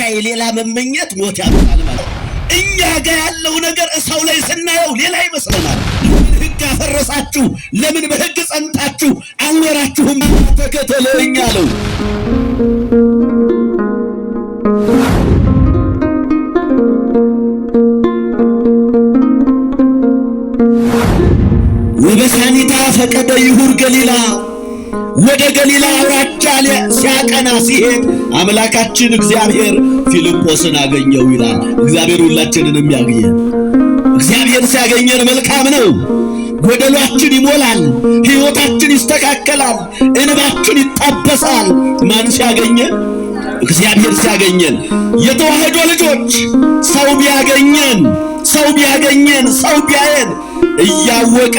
ላይ ሌላ መመኘት ሞት ያመጣል ማለት እኛ ጋር ያለው ነገር ሰው ላይ ስናየው ሌላ ይመስለናል። ለምን ሕግ አፈረሳችሁ? ለምን በሕግ ጸንታችሁ አልኖራችሁም? ተከተለኝ አለው። ወበሳኒታ ፈቀደ ይሁር ገሊላ ወደ ገሊላ አውራጃ ሲያቀና ሲሄድ አምላካችን እግዚአብሔር ፊልጶስን አገኘው ይላል። እግዚአብሔር ሁላችንንም ያግኘን። እግዚአብሔር ሲያገኘን መልካም ነው። ጎደሏችን ይሞላል፣ ሕይወታችን ይስተካከላል፣ እንባችን ይጣበሳል። ማን ሲያገኘን? እግዚአብሔር ሲያገኘን። የተዋህዶ ልጆች ሰው ቢያገኘን ሰው ቢያየን እያወቀ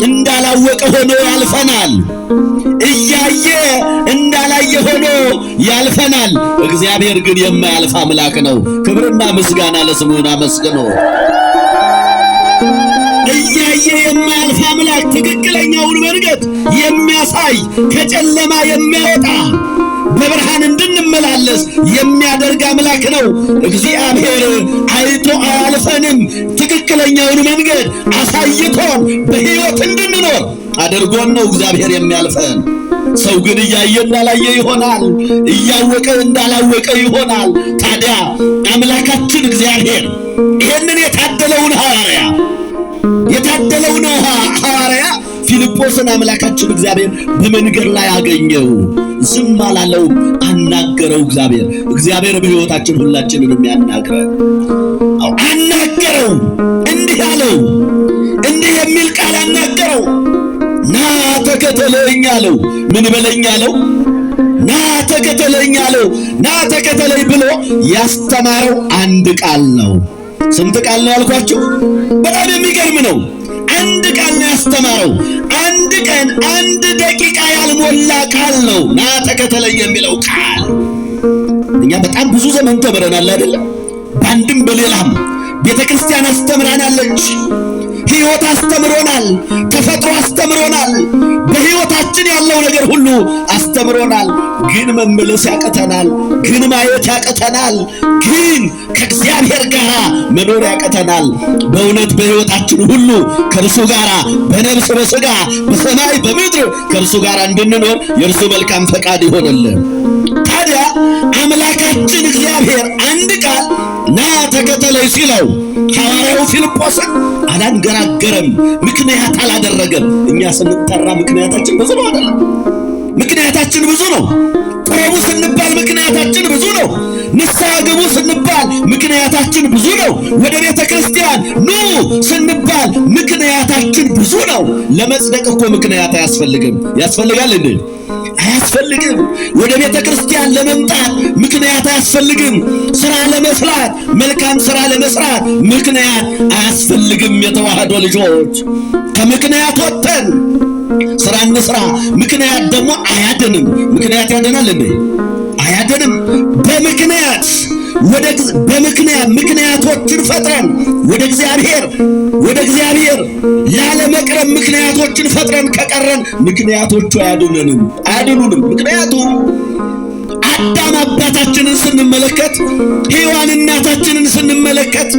እንዳላወቀ ሆኖ ያልፈናል። እያየ እንዳላየ ሆኖ ያልፈናል። እግዚአብሔር ግን የማያልፍ አምላክ ነው። ክብርና ምስጋና ለስሙ አመስግኑ። እያየ የማያልፍ አምላክ ትክክለኛውን መንገድ የሚያሳይ ከጨለማ የሚያወጣ በብርሃን እንድንመላለስ የሚያደርግ አምላክ ነው። እግዚአብሔር አይቶ አያልፈንም። ትክክለኛውን መንገድ አሳይቶን በሕይወት እንድንኖር አድርጎን ነው እግዚአብሔር የሚያልፈን። ሰው ግን እያየ እንዳላየ ይሆናል፣ እያወቀ እንዳላወቀ ይሆናል። ታዲያ አምላካችን እግዚአብሔር ይህንን የታደለውን ሐዋርያ ፊልጶስን አምላካችን እግዚአብሔር በመንገድ ላይ አገኘው። ዝም አላለውም፣ አናገረው። እግዚአብሔር በሕይወታችን ሁላችንንም ያናግረን። አናገረው፣ እንዲህ አለው፣ እንዲህ የሚል ቃል አናገረው። ና ተከተለኝ አለው። ምን በለኝ አለው? ና ተከተለኝ አለው። ና ተከተለኝ ብሎ ያስተማረው አንድ ቃል ነው። ስንት ቃል ነው ያልኳችሁ? በጣም የሚገርም ነው። አንድ ቃል ነው ያስተማረው። አንድ ቀን አንድ ደቂቃ ያልሞላ ቃል ነው ና ተከተለኝ የሚለው ቃል። እኛ በጣም ብዙ ዘመን ተምረናል አይደለም? በአንድም በሌላም ቤተክርስቲያን አስተምራናለች። ሕይወት አስተምሮናል። ተፈጥሮ አስተምሮናል። በሕይወታችን ያለው ነገር ሁሉ አስተምሮናል። ግን መመለስ ያቅተናል። ግን ማየት ያቅተናል። ግን ከእግዚአብሔር ጋር መኖር ያቅተናል። በእውነት በሕይወታችን ሁሉ ከእርሱ ጋር በነፍስ በሥጋ በሰማይ በምድር ከእርሱ ጋር እንድንኖር የእርሱ መልካም ፈቃድ ይሆንልን። ታዲያ አምላካችን እግዚአብሔር አንድ ቃል ና ተከተለኝ ሲለው ሐዋርያው ፊልጶስን አላንገራገረም፣ ምክንያት አላደረገም። እኛ ስንጠራ ምክንያታችን ብዙ ነው አይደል? ምክንያታችን ብዙ ነው። ቆሙ ስንባል ምክንያታችን ብዙ ነው። ንስሐ ግቡ ስንባል ምክንያታችን ብዙ ነው። ወደ ቤተ ክርስቲያን ኑ ስንባል ምክንያታችን ብዙ ነው። ለመጽደቅ እኮ ምክንያት አያስፈልግም። ያስፈልጋል እንዴ? አያስፈልግም። ወደ ቤተ ክርስቲያን ለመምጣት ምክንያት አያስፈልግም። ስራ ለመስራት መልካም ስራ ለመስራት ምክንያት አያስፈልግም። የተዋህዶ ልጆች ከምክንያት ወጥተን ስራ እንስራ። ምክንያት ደግሞ አያድንም። ምክንያት ያድናል እንዴ? አያድንም። ምክንያቶችን ፈጥረን ወደ እግዚአብሔር ላለመቅረብ ምክንያቶችን ፈጥረን ከቀረን ምክንያቶቹ አያድኑንም። ምክንያቱም አዳም አባታችንን ስንመለከት፣ ሔዋን እናታችንን ስንመለከት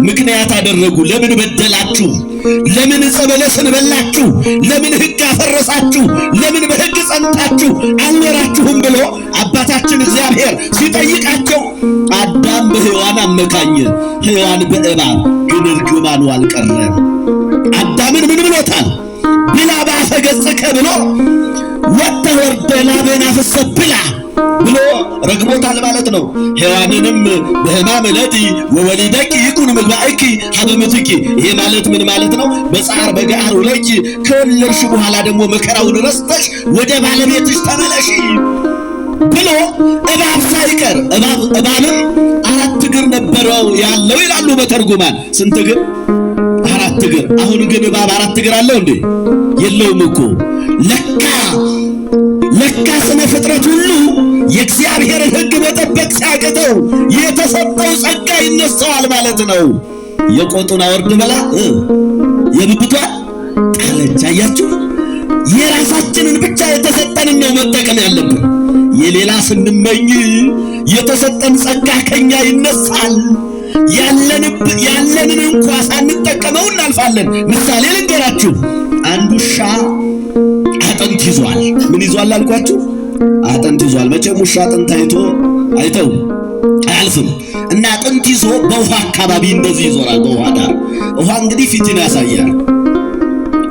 ምክንያት አደረጉ። ለምን በደላችሁ? ለምን ዕፀ በለስን በላችሁ? ለምን ሕግ አፈረሳችሁ? ለምን በሕግ ጸንታችሁ አልኖራችሁም ብሎ አባታችን እግዚአብሔር ሲጠይቃቸው አዳም በሔዋን አመካኘ፣ ሔዋን በእባብ፣ ግን እርግማኑ አልቀረም። አዳምን ምን ብሎታል? ብላ በአፈ ገጽከ ብሎ ወጥተህ ወርደህ ላብህን አፍስሰህ ብላ ብሎ ረግሞታል ማለት ነው። ሔዋንንም በሕማም እለዲ ወወሊደኪ ይኩን ምግባእኪ ሀበ ምትኪ። ይሄ ማለት ምን ማለት ነው? በጻር በጋር ውለኪ፣ ከወለድሽ በኋላ ደግሞ መከራውን ረስተሽ ወደ ባለቤትሽ ተመለሺ ብሎ እባብ ሳይቀር እባብም 4 እግር ነበረው ያለው ይላሉ መተርጉማን። ስንት እግር? 4 እግር። አሁን ግን እባብ 4 እግር አለው እንዴ? የለውም እኮ። ለካ ስነ ፍጥረት ሁሉ የእግዚአብሔርን ሕግ መጠበቅ ሲያቅተው የተሰጠው ጸጋ ይነሳዋል ማለት ነው። የቆጡን አወርድ በላ የብብቷን ጣለች። አያችሁ? የራሳችንን ብቻ የተሰጠንን ነው መጠቀም ያለብን። የሌላ ስንመኝ የተሰጠን ጸጋ ከኛ ይነሳል። ያለንን እንኳን ሳንጠቀመው እናልፋለን። ምሳሌ ልንገራችሁ። አንድ ውሻ አጥንት ይዟል። ምን ይዟል አልኳችሁ? አጥንት ይዟል። መቼም ውሻ አጥንት አይተው አያልፍም። እና አጥንት ይዞ በውሃ አካባቢ እንደዚህ ይዞራል። በውሃ ዳር። ውሃ እንግዲህ ፊትን ያሳያል።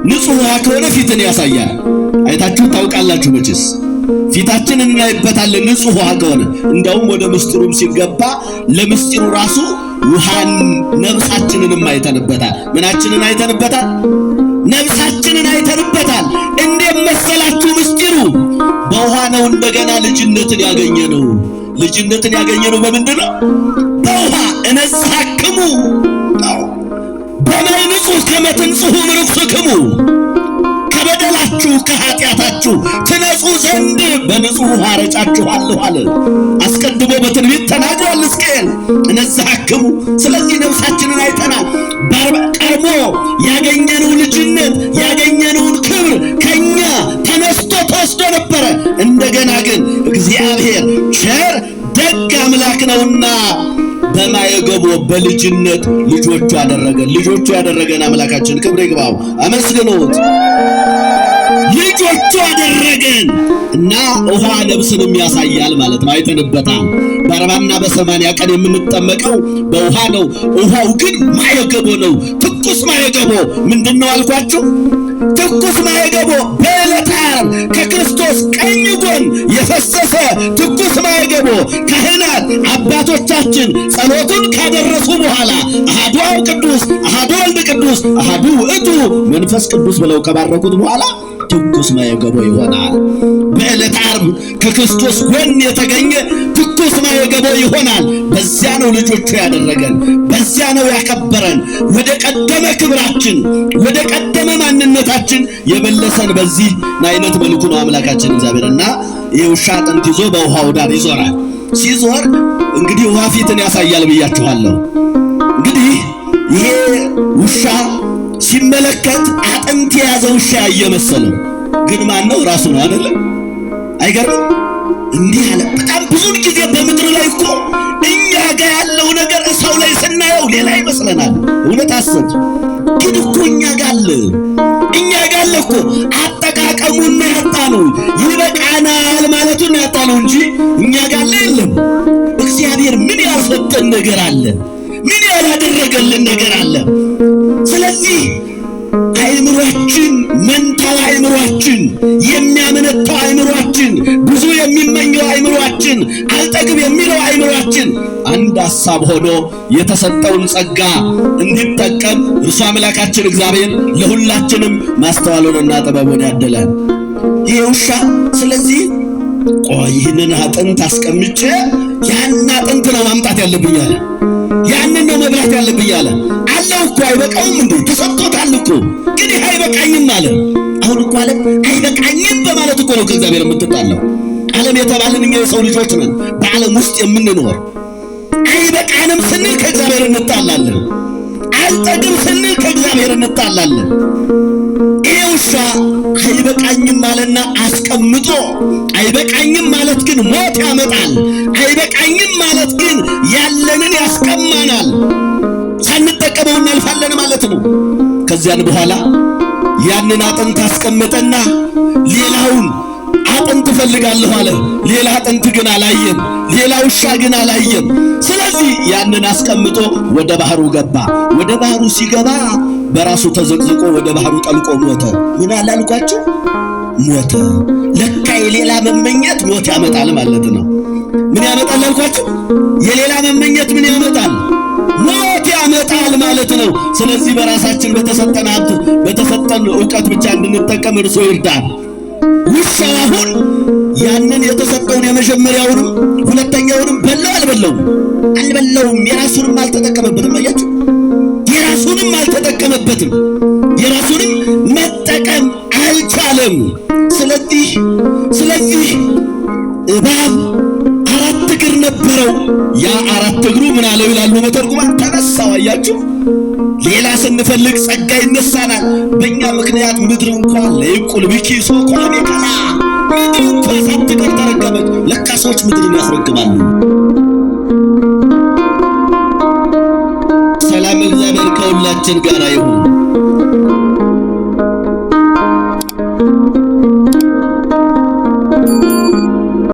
ንጹህ ውሃ ከሆነ ፊትን ያሳያል። አይታችሁ ታውቃላችሁ መቼስ። ፊታችን እናይበታለን ንጹህ ውሃ ከሆነ። እንደውም ወደ ምስጢሩም ሲገባ ለምስጢሩ ራሱ ውሃን ነፍሳችንንም አይተንበታል። ምናችንን አይተንበታል? ነፍሳችንን አይተንበታል። እንዴት መሰላችሁ ምስጢሩ? በውሃ ነው እንደገና ልጅነትን ያገኘነው። ልጅነትን ያገኘነው በምንድን ነው? በውሃ እነሳክሙ በማይ ንጹሕ ከመ ትንጽሑ ምርኩስክሙ፣ ከበደላችሁ ከኃጢአታችሁ ትነጹ ዘንድ በንጹሕ ውሃ ረጫችኋለሁ አለ። አስቀድሞ በትንቢት ተናግሯል ሕዝቅኤል። እነሳክሙ። ስለዚህ ነፍሳችንን አይተናል። ቀድሞ ያገኘነው ልጅነት ያገኘነውን ክብር ከኛ ተነስቶ ተወስዶ ነበረ። እንደገና ግን እግዚአብሔር ቸር ደግ አምላክ ነውና በማየገቦ በልጅነት ልጆቹ አደረገን። ልጆቹ ያደረገን አምላካችን ክብር ይግባው፣ አመስግኑት። ልጆቹ አደረገን እና ውሃ ነፍስንም ያሳያል ማለት ነው። አይተንበታል። በ40 እና በ80 ቀን የምንጠመቀው በውሃ ነው። ውሃው ግን ማየገቦ ነው። ትኩስ ማየገቦ ምንድነው አልኳችሁ? ትኩስ ማየገቦ በዕለተ ዓርብ ከክርስቶስ ቀኝ ጎን የፈሰሰ ትኩስ ማየገቦ ካህናት አባቶቻችን ጸሎቱን ካደረሱ በኋላ አሐዱ አብ ቅዱስ፣ አሐዱ ወልድ ቅዱስ፣ አሐዱ ውእቱ መንፈስ ቅዱስ ብለው ከባረኩት በኋላ ትኩስ ማየገቦ ይሆናል። በዕለተ ዓርብ ከክርስቶስ ጎን የተገኘ ትኩስ ማየገቦ ይሆናል። በዚያ ነው ልጆቹ ያደረገን፣ በዚያ ነው ያከበረን። ወደ ቀደመ ክብራችን ወደ ቀደመ ማንነታችን የመለሰን በዚህ አይነት መልኩ ነው አምላካችን እግዚአብሔርና የውሻ አጥንት ይዞ በውሃው ዳር ይዞራል። ሲዞር እንግዲህ ውሃ ፊትን ያሳያል ብያችኋለሁ። እንግዲህ ይሄ ውሻ ሲመለከት አጥንት የያዘ ውሻ ያየመሰለው ግን ማን ነው? ራሱ ነው አይደል? አይገርም? እንዲህ አለ። በጣም ብዙ ጊዜ በምድር ላይ እኮ እኛ ጋር ያለው ነገር ሰው ላይ ስናየው ሌላ ይመስለናል። እውነት አሰብ ግን እኮ እኛ ጋር አለ እኮ አጠቃቀሙን ያጣነው ይበቃናል ማለቱን ያጣነው እንጂ እኛ ጋር የለም። እግዚአብሔር ምን ያልሰጠን ነገር አለ? ምን ያላደረገልን ነገር አለ? ስለዚህ አይምሮአችን መንታው አይምሮአችን የሚያመነታው አይምሮአችን ብዙ የሚመኘው አይምሮአችን አልጠግብ የሚለው አይምሮአችን አንድ ሐሳብ ሆኖ የተሰጠውን ጸጋ እንዲጠቀም እርሱ አምላካችን እግዚአብሔር ለሁላችንም ማስተዋሉንና ጥበቡን ያድለን። ይሄ ውሻ ስለዚህ ይህንን አጥንት አስቀምጬ ያን አጥንት ነው ማምጣት ያለብኝ አለ። ያንን ነው መብላት ያለብኝ አለ። አለው እኮ አይበቃውም እንዴ? ተሰጥቶታል እኮ ግን ይሄ አይበቃኝም አለ። አሁን እኮ አለ አይበቃኝም በማለት እኮ ነው ከእግዚአብሔር የምትጣለው። ዓለም የተባልን እኛ የሰው ልጆች ነን፣ በዓለም ውስጥ የምንኖር። አይበቃንም ስንል ከእግዚአብሔር እንጣላለን። አልጠግብ ስንል ከእግዚአብሔር እንጣላለን። ይሄ ውሻ አይበቃኝም ማለትና አስቀምጦ፣ አይበቃኝም ማለት ግን ሞት ያመጣል። አይበቃኝም ማለት ግን ያለንን ያስቀማናል። ሳንጠቀመው እናልፋለን ማለት ነው። ከዚያን በኋላ ያንን አጥንት አስቀመጠና ሌላውን አጥንት እፈልጋለሁ አለ። ሌላ አጥንት ግን አላየም። ሌላ ውሻ ግን አላየም። ስለዚህ ያንን አስቀምጦ ወደ ባህሩ ገባ። ወደ ባህሩ ሲገባ በራሱ ተዘቅዝቆ ወደ ባህሩ ጠልቆ ሞተ። ምን አላልኳችሁ? ሞተ። ለካ የሌላ መመኘት ሞት ያመጣል ማለት ነው። ምን ያመጣል አልኳችሁ? የሌላ መመኘት ምን ያመጣል? ሞት ያመጣል ማለት ነው። ስለዚህ በራሳችን በተሰጠን ሀብት በተሰጠን ዕውቀት ብቻ እንድንጠቀም እርሱ ይርዳል። ውሻው አሁን ያንን የተሰጠውን የመጀመሪያውንም ሁለተኛውንም በላው አልበላውም? አልበላውም። የራሱንም አልተጠቀመበትም። አያችሁ? የራሱንም አልተጠቀመበትም። የራሱንም መጠቀም አልቻለም። ስለዚህ እባብ 4 እግር ነበረው። ያ 4 እግሩ ምን አለው ይላሉ መተርጉማን? ተነሳው። አያችሁ? ሌላ ስንፈልግ ጸጋ ይነሳናል። በእኛ ምክንያት ምድር እንኳን ለይቁል ቢኪሶ ቋሜ ከላ ምድር እንኳ ሳትቀር ተረገመች። ለካ ሰዎች ምድርን ያስረግማሉ። ሰላም እግዚአብሔር ከሁላችን ጋር ይሁን።